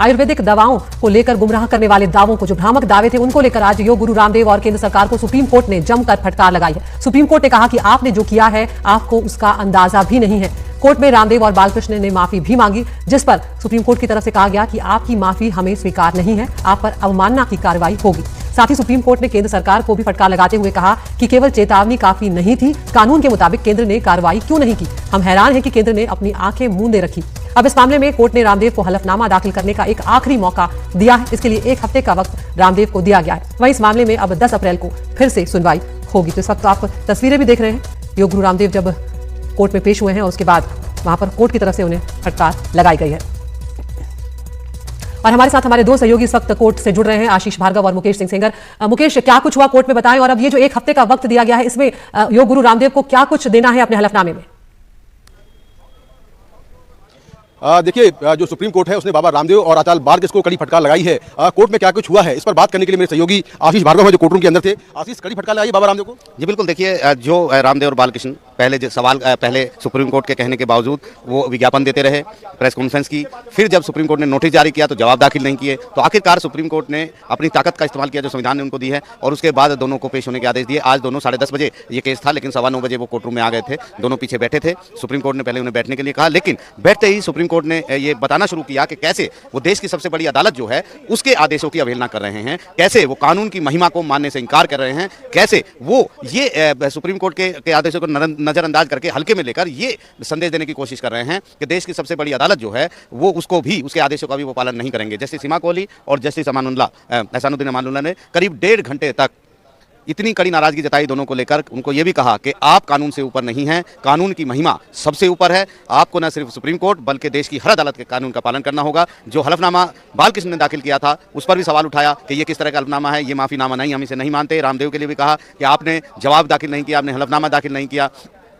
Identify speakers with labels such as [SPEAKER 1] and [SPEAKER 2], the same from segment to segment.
[SPEAKER 1] आयुर्वेदिक दवाओं को लेकर गुमराह करने वाले दावों को, जो भ्रामक दावे थे, उनको लेकर आज योग गुरु रामदेव और केंद्र सरकार को सुप्रीम कोर्ट ने जमकर फटकार लगाई है। सुप्रीम कोर्ट ने कहा कि आपने जो किया है आपको उसका अंदाजा भी नहीं है। कोर्ट में रामदेव और बालकृष्ण ने माफी भी मांगी, जिस पर सुप्रीम कोर्ट की तरफ से कहा गया कि आपकी माफी हमें स्वीकार नहीं है, आप पर अवमानना की कार्रवाई होगी। साथ ही सुप्रीम कोर्ट ने केंद्र सरकार को भी फटकार लगाते हुए कहा कि केवल चेतावनी काफी नहीं थी, कानून के मुताबिक केंद्र ने कार्रवाई क्यों नहीं की। हम हैरान हैं कि केंद्र ने अपनी आंखें मूंदे रखी। अब इस मामले में कोर्ट ने रामदेव को हलफनामा दाखिल करने का एक आखिरी मौका दिया है। इसके लिए 1 हफ्ते का वक्त रामदेव को दिया गया है। वहीं इस मामले में अब 10 अप्रैल को फिर से सुनवाई होगी। तो इस वक्त आप तस्वीरें भी देख रहे हैं, योग गुरु रामदेव जब कोर्ट में पेश हुए हैं, उसके बाद वहां पर कोर्ट की तरफ से उन्हें फटकार लगाई गई है। और हमारे साथ हमारे दो सहयोगी इस वक्त कोर्ट से जुड़ रहे हैं, आशीष भार्गव और मुकेश सिंह सेंगर। मुकेश, क्या कुछ हुआ कोर्ट में बताएं, और अब ये जो 1 हफ्ते का वक्त दिया गया है, इसमें योग गुरु रामदेव को क्या कुछ देना है अपने हलफनामे में?
[SPEAKER 2] देखिए, जो सुप्रीम कोर्ट है उसने बाबा रामदेव और आचार्य बालकृष्ण को कड़ी फटकार लगाई है। कोर्ट में क्या कुछ हुआ है इस पर बात करने के लिए मेरे सहयोगी आशीष भार्गव है, जो कोर्ट रूम के अंदर थे। आशीष, कड़ी फटकार लगाई बाबा रामदेव को?
[SPEAKER 3] जी बिल्कुल, देखिए, जो रामदेव और बालकृष्ण पहले सुप्रीम कोर्ट के कहने के बावजूद वो विज्ञापन देते रहे, प्रेस कॉन्फ्रेंस की, फिर जब सुप्रीम कोर्ट ने नोटिस जारी किया तो जवाब दाखिल नहीं किए, तो आखिरकार सुप्रीम कोर्ट ने अपनी ताकत का इस्तेमाल किया जो संविधान ने उनको दी है, और उसके बाद दोनों को पेश होने के आदेश दिए। आज दोनों 10:30 बजे ये केस था, लेकिन 9:15 बजे वो कोर्ट रूम में आ गए थे। दोनों पीछे बैठे थे। सुप्रीम कोर्ट ने पहले उन्हें बैठने के लिए कहा, लेकिन बैठते ही सुप्रीम कोर्ट ने ये बताना शुरू किया कि कैसे वो देश की सबसे बड़ी अदालत जो है उसके आदेशों की अवहेलना कर रहे हैं, कैसे वो कानून की महिमा को मानने से इंकार कर रहे हैं, कैसे वो ये सुप्रीम कोर्ट के आदेशों को नजरअंदाज करके हल्के में लेकर ये संदेश देने की कोशिश कर रहे हैं कि देश की सबसे बड़ी अदालत जो है वो उसको भी, उसके आदेशों का भी वो पालन नहीं करेंगे। जस्टिस सीमा कोहली और जस्टिस एहसानुद्दीन अमानुल्लाह ने करीब 1.5 घंटे तक इतनी कड़ी नाराजगी जताई दोनों को लेकर। उनको ये भी कहा कि आप कानून से ऊपर नहीं हैं, कानून की महिमा सबसे ऊपर है, आपको न सिर्फ सुप्रीम कोर्ट बल्कि देश की हर अदालत के कानून का पालन करना होगा। जो हलफनामा बालकृष्ण ने दाखिल किया था उस पर भी सवाल उठाया कि ये किस तरह का हलफनामा है, ये माफीनामा नहीं, हम इसे नहीं मानते। रामदेव के लिए भी कहा कि आपने जवाब दाखिल नहीं किया, आपने हलफनामा दाखिल नहीं किया,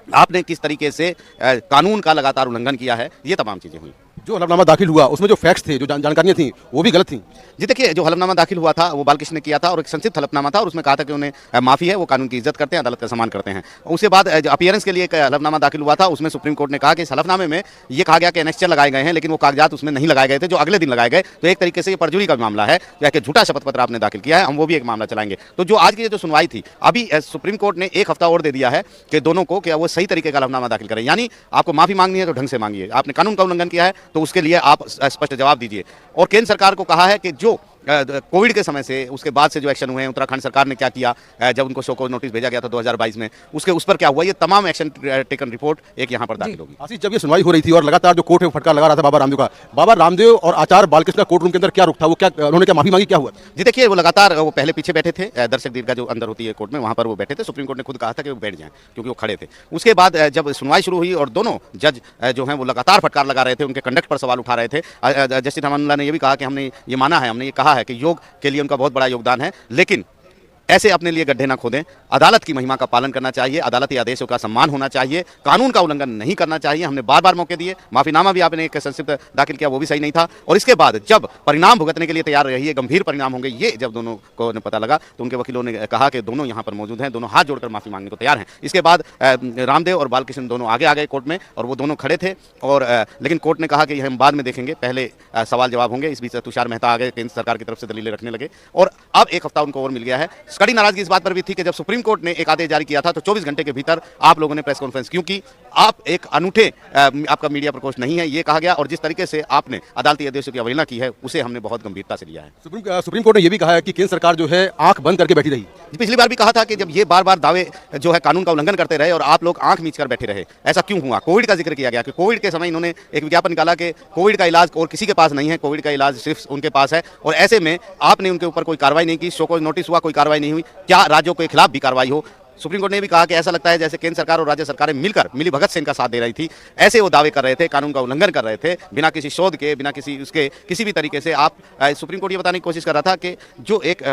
[SPEAKER 3] आपने किस तरीके से कानून का लगातार उल्लंघन किया है। ये तमाम चीज़ें हुई।
[SPEAKER 2] जो हलफनामा दाखिल हुआ उसमें जो फैक्ट्स थे, जो जानकारियां थी, वो भी गलत थी।
[SPEAKER 3] जी देखिए, जो हलफनामा दाखिल हुआ था वो बालकृष्ण ने किया था और एक संक्षिप्त हलफनामा था, और उसमें कहा था कि उन्हें माफी है, वो कानून की इज्जत करते हैं, अदालत का सम्मान करते हैं। उसके बाद अपीयरेंस के लिए एक हलफनामा दाखिल हुआ था, उसमें सुप्रीम कोर्ट ने कहा कि इस हलफनामे में ये कहा गया कि एनेक्चर लगाए गए हैं, लेकिन वो कागजात उसमें नहीं लगाए गए थे जो अगले दिन लगाए गए। तो एक तरीके से ये परजुरी का मामला है, या कि झूठा शपथ पत्र आपने दाखिल किया है, हम वो भी एक मामला चलाएंगे। तो जो आज की जो सुनवाई थी, अभी सुप्रीम कोर्ट ने 1 हफ्ता और दे दिया है कि दोनों को कि वो सही तरीके का हलफनामा दाखिल करें। यानी आपको माफी मांगनी है तो ढंग से मांगिए, आपने कानून का उल्लंघन किया है तो उसके लिए आप स्पष्ट जवाब दीजिए। और केंद्र सरकार को कहा है कि जो कोविड के समय से, उसके बाद से जो एक्शन हुए हैं, उत्तराखंड सरकार ने क्या किया जब उनको शो को नोटिस भेजा गया था 2022 में, उस पर क्या हुआ, ये तमाम एक्शन टेकन रिपोर्ट एक यहाँ पर दाखिल होगी।
[SPEAKER 2] आशीष, जब ये सुनवाई हो रही थी और लगातार जो कोर्ट में फटकार लगा रहा था बाबा रामदेव का, बाबा रामदेव और आचार्य बालकृष्ण का कोर्ट रूम के अंदर क्या रुख था, वो क्या उन्होंने क्या माफी मांगी, क्या हुआ?
[SPEAKER 3] जी देखिए, वो लगातार वो पहले पीछे बैठे थे, दर्शक दीर्घा जो अंदर होती है कोर्ट में, वहाँ पर वो बैठे थे। सुप्रीम कोर्ट ने खुद कहा था कि वो बैठ जाएं क्योंकि वो खड़े थे। उसके बाद जब सुनवाई शुरू हुई और दोनों जज जो हैं वो लगातार फटकार लगा रहे थे, उनके कंडक्ट पर सवाल उठा रहे थे। जस्टिस अमानुल्लाह ने ये भी कहा कि हमने ये माना है, हमने ये कहा है कि योग के लिए उनका बहुत बड़ा योगदान है, लेकिन ऐसे अपने लिए गड्ढे ना खोदें, अदालत की महिमा का पालन करना चाहिए, अदालती आदेशों का सम्मान होना चाहिए, कानून का उल्लंघन नहीं करना चाहिए। हमने बार बार मौके दिए, माफीनामा भी आपने एक संक्षिप्त दाखिल किया, वो भी सही नहीं था। और इसके बाद जब परिणाम भुगतने के लिए तैयार रहिए, गंभीर परिणाम होंगे, ये जब दोनों को पता लगा तो उनके वकीलों ने कहा कि दोनों यहाँ पर मौजूद हैं, दोनों हाथ जोड़कर माफी मांगने को तैयार हैं। इसके बाद रामदेव और बालकृष्ण दोनों आगे आ गए कोर्ट में, और वो दोनों खड़े थे, और लेकिन कोर्ट ने कहा कि हम बाद में देखेंगे, पहले सवाल जवाब होंगे। इस बीच तुषार मेहता आ गए, केंद्र सरकार की तरफ से दलीलें रखने लगे, और अब 1 हफ्ता उनको और मिल गया है। कड़ी नाराजगी इस बात पर थी कि जब सुप्रीम कोर्ट ने एक आदेश जारी किया था तो 24 घंटे के भीतर आप लोगों ने प्रेस कॉन्फ्रेंस क्यों की, आप एक अनूठे, आपका मीडिया प्रकोष्ठ नहीं है, ये कहा गया, और जिस तरीके से आपने अदालती आदेशों की अवहेलना की है उसे हमने बहुत गंभीरता से लिया है।
[SPEAKER 2] सुप्रीम कोर्ट ने यह भी कहा है कि केंद्र सरकार जो है आंख बंद करके बैठी रही।
[SPEAKER 3] पिछली बार भी कहा था कि जब ये बार बार दावे जो है कानून का उल्लंघन करते रहे और आप लोग आंख मीच कर बैठे रहे, ऐसा क्यों हुआ? कोविड का जिक्र किया गया कि कोविड के समय इन्होंने एक विज्ञापन निकाला कि कोविड का इलाज और किसी के पास नहीं है, कोविड का इलाज सिर्फ उनके पास है, और ऐसे में आपने उनके ऊपर कोई कार्रवाई नहीं की, शो को नोटिस हुआ, कोई कार्रवाई नहीं हुई। क्या राज्यों के खिलाफ भी कार्रवाई हो? सुप्रीम कोर्ट ने भी कहा कि ऐसा लगता है जैसे केंद्र सरकार और राज्य सरकारें मिलकर मिली भगत से इनका साथ दे रही थी, ऐसे वो दावे कर रहे थे, कानून का उल्लंघन कर रहे थे, बिना किसी शोध के, बिना किसी भी तरीके से। आप सुप्रीम कोर्ट ये बताने की कोशिश कर रहा था कि जो एक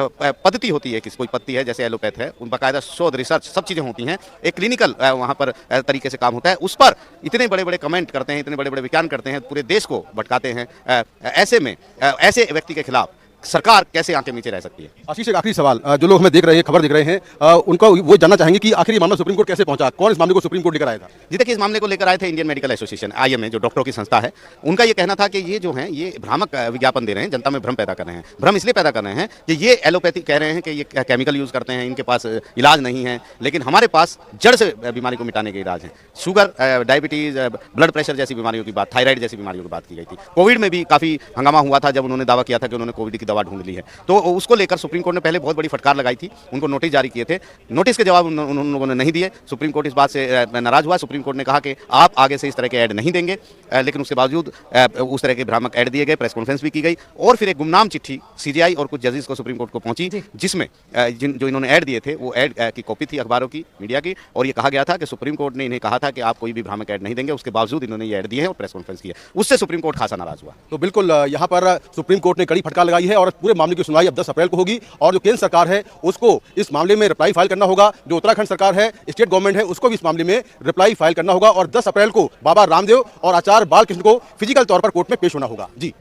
[SPEAKER 3] पद्धति होती है, कोई पद्धति है जैसे एलोपैथ है, उन बाकायदा शोध, रिसर्च, सब चीज़ें होती हैं, एक क्लिनिकल वहाँ पर तरीके से काम होता है, उस पर इतने बड़े बड़े कमेंट करते हैं, इतने बड़े बड़े विज्ञान करते हैं, पूरे देश को भटकाते हैं। ऐसे में ऐसे व्यक्ति के खिलाफ सरकार कैसे आंखें नीचे रह सकती है।
[SPEAKER 2] आशीष, एक आखिरी सवाल, जो लोग हमें देख रहे हैं, खबर देख रहे हैं, उनका वो जानना चाहेंगे कि आखिर ये मामला सुप्रीम कोर्ट कैसे पहुंचा, कौन इस मामले को सुप्रीम कोर्ट लेकर आया था?
[SPEAKER 3] जी देखिए, इस मामले को लेकर आए थे इंडियन मेडिकल एसोसिएशन, IMA, जो डॉक्टरों की संस्था है। उनका ये कहना था कि ये जो है ये भ्रामक विज्ञापन दे रहे हैं, जनता में भ्रम पैदा कर रहे हैं। भ्रम इसलिए पैदा कर रहे हैं कि ये एलोपैथी कह रहे हैं कि ये केमिकल यूज़ करते हैं, इनके पास इलाज नहीं है, लेकिन हमारे पास जड़ से बीमारी को मिटाने के इलाज हैं। शुगर, डायबिटीज़, ब्लड प्रेशर जैसी बीमारियों की बात, थायराइड जैसी बीमारियों की बात की गई थी। कोविड में भी काफ़ी हंगामा हुआ था जब उन्होंने दावा किया था कि उन्होंने कोविड की दवा ढूंढ ली है। तो उसको लेकर सुप्रीम कोर्ट ने पहले बहुत बड़ी फटकार लगाई थी, उनको नोटिस जारी किए थे। नोटिस के जवाब उन लोगों ने नहीं दिए। सुप्रीम कोर्ट इस बात से नाराज हुआ। सुप्रीम कोर्ट ने कहा कि आप आगे से इस तरह के ऐड नहीं देंगे, लेकिन उसके बावजूद उस तरह के भ्रामक ऐड दिए गए, प्रेस कॉन्फ्रेंस भी की गई और फिर एक गुमनाम चिट्ठी CJI और कुछ जजेस को सुप्रीम कोर्ट को पहुंची, जिसमें जो इन्होंने ऐड दिए थे वो ऐड की कॉपी थी अखबारों की, मीडिया की, और ये कहा गया था कि सुप्रीम कोर्ट ने इन्हें कहा था कि आप कोई भी भ्रामक ऐड नहीं देंगे। उसके बावजूद इन्होंने ये ऐड दिए हैं और प्रेस कॉन्फ्रेंस की है। उससे सुप्रीम कोर्ट खासा नाराज हुआ।
[SPEAKER 2] तो बिल्कुल यहाँ पर सुप्रीम कोर्ट ने कड़ी फटकार लगाई है और पूरे मामले की सुनवाई अब 10 अप्रैल को होगी और जो केंद्र सरकार है उसको इस मामले में रिप्लाई फाइल करना होगा। जो उत्तराखंड सरकार है, स्टेट गवर्नमेंट है, उसको भी इस मामले में रिप्लाई फाइल करना होगा और 10 अप्रैल को बाबा रामदेव और आचार्य बालकृष्ण को फिजिकल तौर पर कोर्ट में पेश होना होगा। जी,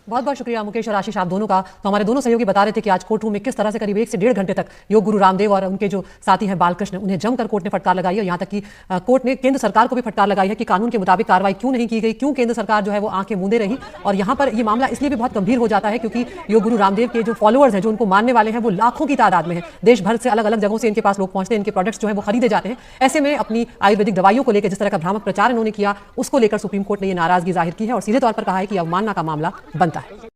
[SPEAKER 1] बहुत बहुत शुक्रिया मुकेश और आशीष, आप दोनों का। तो हमारे दोनों सहयोगी बता रहे थे कि आज कोर्ट रूम में किस तरह से करीब 1 से 1.5 घंटे तक योग गुरु रामदेव और उनके जो साथी हैं बालकृष्ण, उन्हें जमकर कोर्ट ने फटकार लगाई है। यहाँ तक कि कोर्ट ने केंद्र सरकार को भी फटकार लगाई है कि कानून के मुताबिक कार्रवाई क्यों नहीं की गई, क्यों केंद्र सरकार जो है वो आंखें मूंदे रही। और यहाँ पर ये मामला इसलिए भी बहुत गंभीर हो जाता है क्योंकि योग गुरु रामदेव के जो फॉलोअर्स हैं, जो उनको मानने वाले हैं, वो लाखों की तादाद में है। देश भर से अलग अलग जगहों से इनके पास लोग पहुंचते हैं, इनके प्रोडक्ट्स जो है वो खरीदे जाते हैं। ऐसे में अपनी आयुर्वेदिक दवाइयों को लेकर जिस तरह का भ्रामक प्रचार इन्होंने किया, उसको लेकर सुप्रीम कोर्ट ने ये नाराजगी जाहिर की है और सीधे तौर पर कहा है कि अवमानना का मामला बनता है।